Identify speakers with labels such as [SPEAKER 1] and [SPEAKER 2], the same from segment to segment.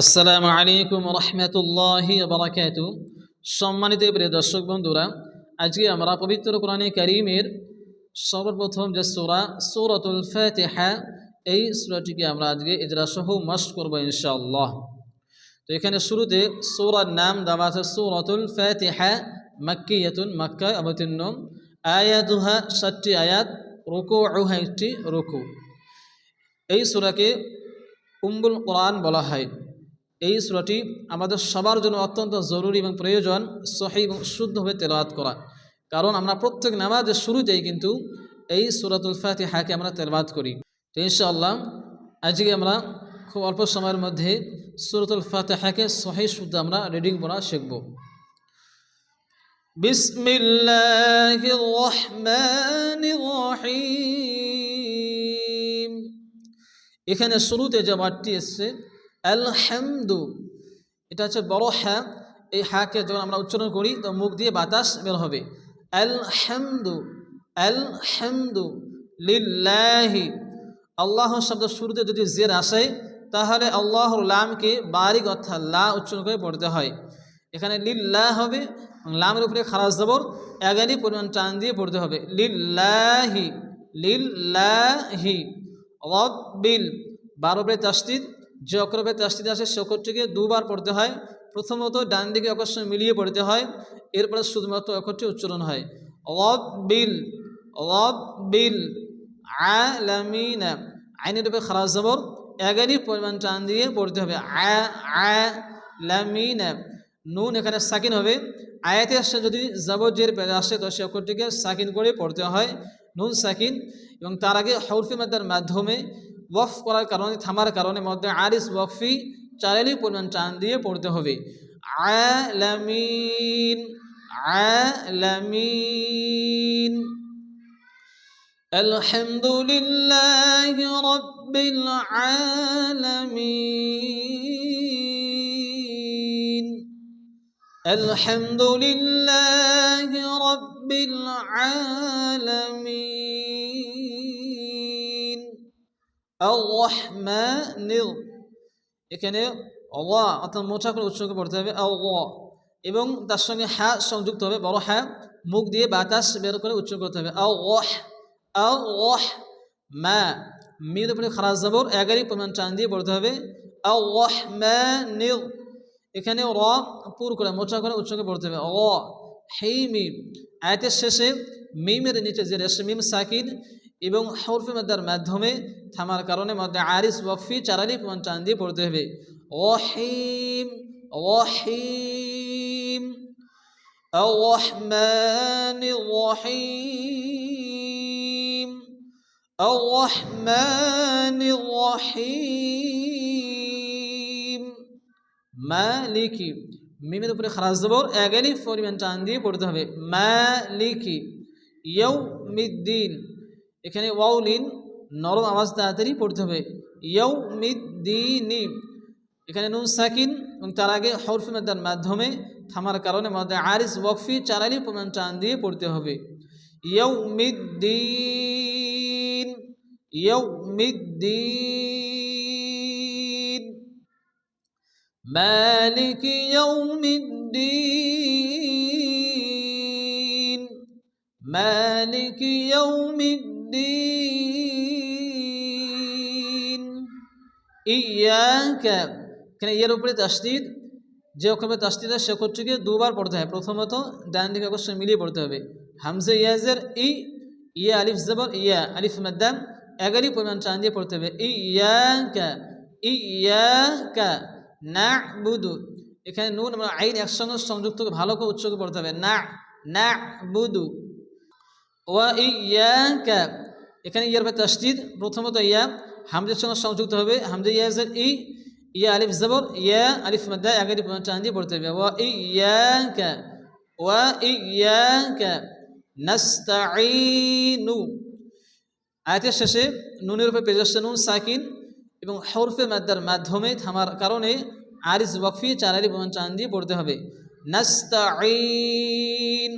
[SPEAKER 1] আসসালামু আলাইকুম রহমতুল্লাহি বারাকাতু। সম্মানিত প্রিয় দর্শক বন্ধুরা, আজকে আমরা পবিত্র কোরআনে কারীমের সর্বপ্রথম যে সূরা সূরাতুল ফাতিহা, এই সূরাটিকে আমরা আজকে ইজরা সহ মাস্ট করব ইনশাআল্লাহ। তো এখানে শুরুতে সূরার নাম দেওয়া আছে সূরাতুল ফাতিহা, মাক্কিয়াতুন, মক্কায় অবতীর্ণ, আয়াতুহা 7টি আয়াত, রুকুউহা 1টি রুকু। এই সূরাকে উম্মুল কোরআন বলা হয়। এই সূরাটি আমাদের সবার জন্য অত্যন্ত জরুরি এবং প্রয়োজন সহিহ এবং শুদ্ধভাবে তেলাওয়াত করা, কারণ আমরা প্রত্যেক নামাজের শুরুতেই কিন্তু এই সূরাতুল ফাতিহাকে আমরা তেলাওয়াত করি। তো ইনশাআল্লাহ আজকে আমরা খুব অল্প সময়ের মধ্যে সূরাতুল ফাতিহাকে সহিহ শুদ্ধ আমরা রিডিং পড়া শিখব। বিসমিল্লাহির রহমানির রহিম। এখানে শুরুতে যে বাক্যটি এসেছে আলহামদু, এটা হচ্ছে বড় হ্যাঁ। এই হ্যাঁকে যখন আমরা উচ্চারণ করি তো মুখ দিয়ে বাতাস বের হবে। আলহামদু, আলহামদু লিল্লাহি। আল্লাহ শব্দ শুরুতে যদি জের আসে তাহলে আল্লাহর লামকে বারিক অর্থাৎ লা উচ্চারণ করে পড়তে হয়। এখানে লিল্লাহ হবে, লামের উপরে খারাজ জবর এগানি পরিমাণ টান দিয়ে পড়তে হবে। লিল্লাহি, লিল্লাহি। রব্বিল, 12 উপরে তাসদীদ, যে অক্ষরে তাসদীদ আসে সে অক্ষরটিকে দুবার পড়তে হয়। প্রথমত ডান দিকে অক্ষর সঙ্গে মিলিয়ে পড়তে হয়, এরপরে শুধুমাত্র অক্ষরটি উচ্চারণ হয়। রব্বিল, রব্বিল আলামিন, আইনের উপরে খারাজ জবর এগানি পরিমাণ টান দিয়ে পড়তে হবে। আলামিন। নুন এখানে সাকিন হবে। আয়াতে আসে যদি জবর পেয়ে আসে তো সে অক্ষরটিকে সাকিন করে পড়তে হয়, নুন সাকিন। এবং তার আগে হরফে মাদ্দার মাধ্যমে ওয়াকফ করার কারণে, থামার কারণে মধ্যে আরিস ওয়াকফি 4 আলিফ পরিমাণ টান দিয়ে পড়তে হবে। আলামিন, আলামিন। আলহামদুলিল্লাহি রাব্বিল আলামিন। আলহামদুলিল্লাহি রাব্বিল আলামিন। আর-রহমানির, এখানে আল্লাহ অর্থাৎ মোটা করে উচ্চারণ পড়তে হবে আল্লাহ, এবং তার সঙ্গে হ্যাঁ সংযুক্ত হবে, বড় হ্যাঁ, মুখ দিয়ে বাতাস বের করে উচ্চারণ করতে হবে। আল্লাহ, আল্লাহ মা, মির উপরে খারাজ জবর এগারি পরিমাণ টান দিয়ে পড়তে হবে। আর-রহমানির, এখানে র পুর করে মোটা করে উচ্চারণ পড়তে হবে। র হেইমি, আয়াতের শেষে মিমের নিচে যে রেশ মিম সাকিন এবং হরফে মাদ্দার মাধ্যমে থামার কারণে মধ্যে আরিস ওয়াকফি 4 আলিফ পরিমাণ টান দিয়ে পড়তে হবে। রহিম, রহিম। আর-রহমানির রহিম, আর-রহমানির রহিম। মালিকি, মিমের উপরে খারাজ জবর এক আলিফ পরিমাণ টান দিয়ে পড়তে হবে। মালিকি ইয়াউমিদ্দিন, এখানে ওয়াউলিন নরম আওয়াজ তাড়াতাড়ি পড়তে হবে। ইয়াউমিদ্দিনি, এখানে নুন সাকিন এবং তার আগে হরফে মাদ্দার মাধ্যমে থামার কারণে মধ্যে আরিস ওয়াকফি 4 আলিফ পরিমাণ টান দিয়ে পড়তে হবে। ইয়াউমিদ্দিন, ইয়াউমিদ্দিন। মালিকি ইয়াউমিদ্দিন, মালিকি ইয়াউমিদ্দিন। ইয়াকা, এখানে এর উপরে তাসদীদ, যে অক্ষরে তাসদীদ সে অক্ষরটিকে দুবার পড়তে হয়। প্রথমত ডান দিকে অক্ষর সঙ্গে মিলিয়ে পড়তে হবে। হামজা ইয়াজের ই, ইয়া আলিফ জবর ইয়া, আলিফ মাদ্দাম এগারি পরিমাণ টান দিয়ে পড়তে হবে। ইয়াকা, ইয়াকা না'বুদু, এখানে নুন এবং আইন একসঙ্গে সংযুক্ত ভালো করে উচ্চারণ পড়তে হবে। না, না'বুদু। ওয়া ইয়াকা, এখানে ইয়ার উপরে তাসদীদ, প্রথমত ইয়া হামজার সঙ্গে সংযুক্ত হবে। হামজা ইয়াজের ই, ইয়া আলিফ জবর ইয়া, আলিফ মাদ্দা এগারি পরিমাণ টান দিয়ে পড়তে হবে। ওয়া ইয়াকা, ওয়া ইয়াকা নাস্তাঈনু। আয়াতের শেষে নুনের উপরে পেশ আসছে নুন সাকিন এবং হরফে মাদ্দার মাধ্যমে থামার কারণে আরিস ওয়াকফি 4 আলিফ পরিমাণ টান দিয়ে পড়তে হবে। নাস্তাঈন,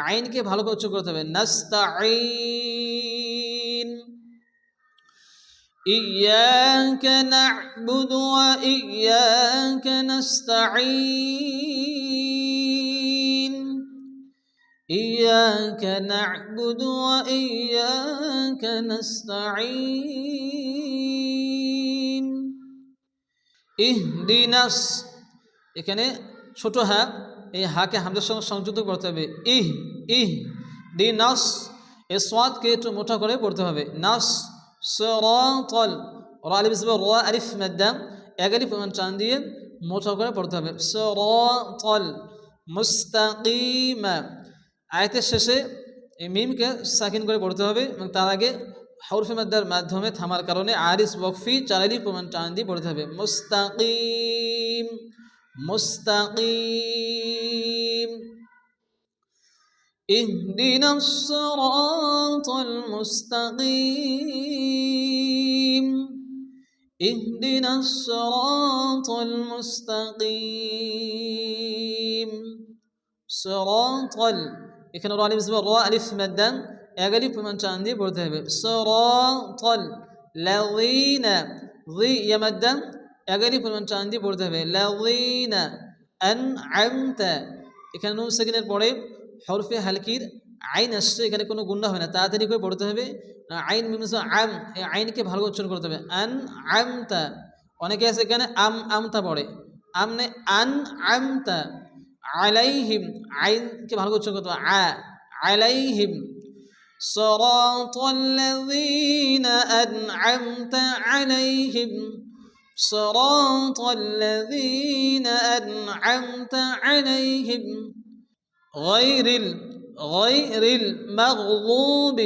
[SPEAKER 1] আইনকে ভালো করে উচ্চারণ করতে হবে। নাস্তাঈন। إياك نعبد وإياك نستعين إياك نعبد وإياك نستعين ইহদিনাস এখানে ছোট হা এই হাকে হামজার সঙ্গে সংযুক্ত করতে হবে ইহ দিনাস এই সাদকে একটু মোটা করে পড়তে হবে নাস সিরাতাল রা আলিফ জবর রা আলিফ মাদ্দা এক আলিফ টান দিয়ে মোটা করে পড়তে হবে সিরাতাল মুস্তাকিম আয়াতের শেষে এই মিমকে সাকিন করে পড়তে হবে এবং তার আগে হরফে মাদ্দার মাধ্যমে থামার কারণে আরিস ওয়াকফি চারালি প্রমাণ টান দিয়ে পড়তে হবে মুস্তাকিম মুস্তাকিম ইহদিনাস সিরাতাল মুস্তাকিম ইহদিনাস সিরাতাল মুস্তাকিম সিরাতাল এখানে রা আলিফ জবর রা আলিফ মাদ্দা এক আলিফ প্রমাণ টান দিয়ে পড়তে হবে সিরাতাল লাযিনা জি ইয়া মাদ্দা এক আলিফ প্রমাণ টান দিয়ে পড়তে হবে লাযিনা আনআমতা এখানে নুন সাকিনের পরে হরফে হালকির আইন আসছে এখানে কোনো গুণা হয় না তাড়াতাড়ি করে পড়তে হবে আইন মিমস আম এই আইনকে ভালো উচ্চারণ করতে হবে আনআমতা অনেকে আছে এখানে আমতা পড়ে আমনে আনআমতা আলাইহিম আইনকে ভালো উচ্চারণ করতে হবে আলাইহিম صراط الذين أنعمت عليهم صراط الذين أنعمت عليهم غير المغضوب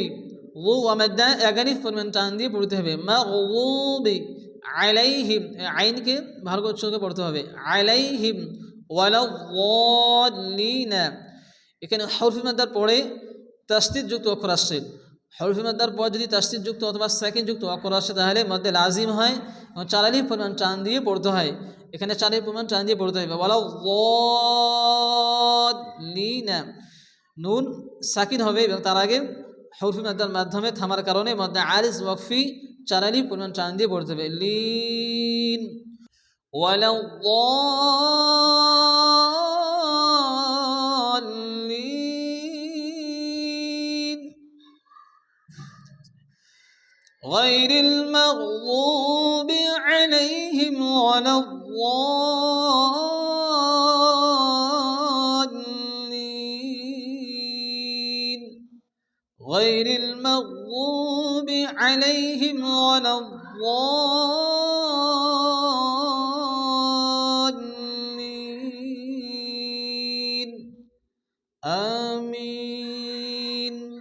[SPEAKER 1] غو ومدى أغني فرمان تاندي পড়তে হবে مغضوب عليهم আইনকে ভালো করে উচ্চারণ করতে হবে عليهم ولا الضالين এখানে হরফে মাদ্দার পরে তাসদীদ যুক্ত অক্ষর আসছে হরফে মাদ্দার পর যদি তাসদীদ যুক্ত অথবা সাকিন যুক্ত অক্ষর আসে তাহলে মধ্যে লাজিম হয় এবং চার আলিফ পরিমাণ টান দিয়ে পড়তে হয় এখানে চার আলিফ পরিমাণ টান দিয়ে পড়তে হবে ওয়ালা যালিনা নুন সাকিন হবে এবং তার আগে হরফে মাদ্দার মাধ্যমে থামার কারণে মধ্যে আরিজ ওয়াকফি চার আলিফ পরিমাণ টান দিয়ে পড়তে হবে লিন ওয়ালা غير المغضوب عليهم ولا الضالين غير المغضوب عليهم ولا الضالين آمين